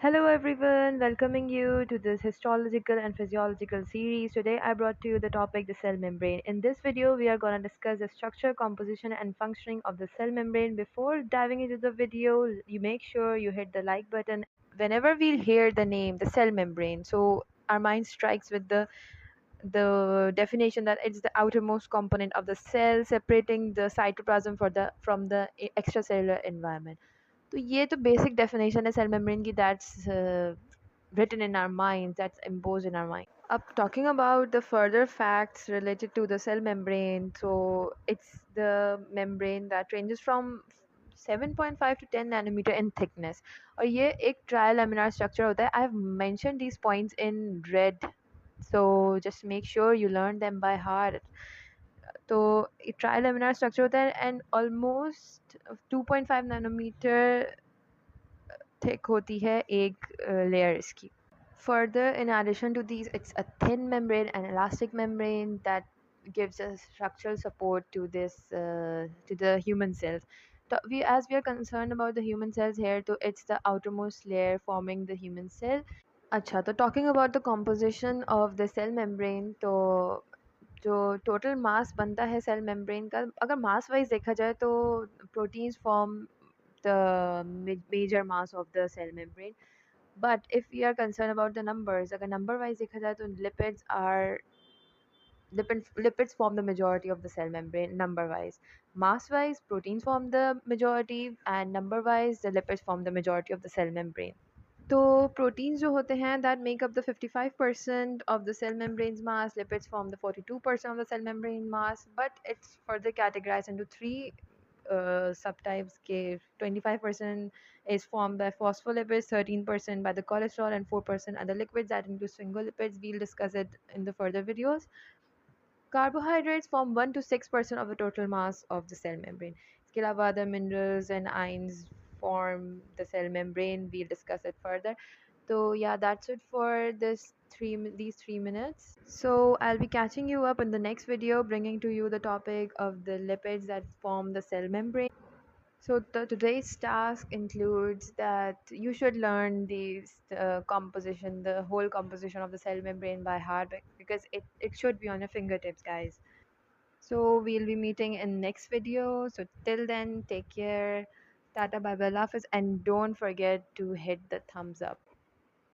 Hello everyone, welcoming you to this histological and physiological series. Today I brought to you the topic the cell membrane. In this video we are going to discuss the structure, composition and functioning of the cell membrane. Before diving into the video, you make sure you hit the like button. Whenever we hear the name the cell membrane, so our mind strikes with the definition that it's the outermost component of the cell separating the cytoplasm from the extracellular environment. तो ये तो basic definition है cell membrane की that's written in our minds, that's imposed in our mind. Up talking about the further facts related to the cell membrane, so it's the membrane that ranges from 7.5 to 10 nanometer in thickness और ये एक ट्राइलैमिनार structure होता है. I have mentioned these points in red, so just make sure you learn them by heart. तो ट्राइलैमिनार structure होता है and almost 2.5 nanometre thick होती है एक लेयर इसकी. Further, in addition to these, it's a thin membrane and elastic membrane that gives us structural support to this to the human cells. So as we are concerned about the human cells here, so it's the outermost layer forming the human cell. अच्छा, तो talking about the composition of the cell membrane, तो जो total mass बनता है cell membrane का, अगर मास wise देखा जाए तो proteins form the major mass of the cell membrane. But if we are concern about the numbers, अगर नंबर वाइज देखा जाए तो lipids form the majority of the cell membrane number wise. Mass wise, proteins form the majority, and number wise, the lipids form the majority of the cell membrane. तो proteins जो होते हैं that make up the 55% of the cell membrane's mass, lipids form the 42% of the cell membrane mass, but it's further categorised into three subtypes के 25% is formed by phospholipids, 13% by the cholesterol and 4% other lipids that include sphingolipids. We'll discuss it in the further videos. Carbohydrates form 1 to 6% of the total mass of the cell membrane. इसके अलावा other minerals and ions form the cell membrane. We'll discuss it further. So yeah, that's it for these 3 minutes. So I'll be catching you up in the next video, bringing to you the topic of the lipids that form the cell membrane. So today's task includes that you should learn the whole composition of the cell membrane by heart, because it should be on your fingertips, guys. So we'll be meeting in next video. So till then, take care. Tata, bye bye, love, and don't forget to hit the thumbs up.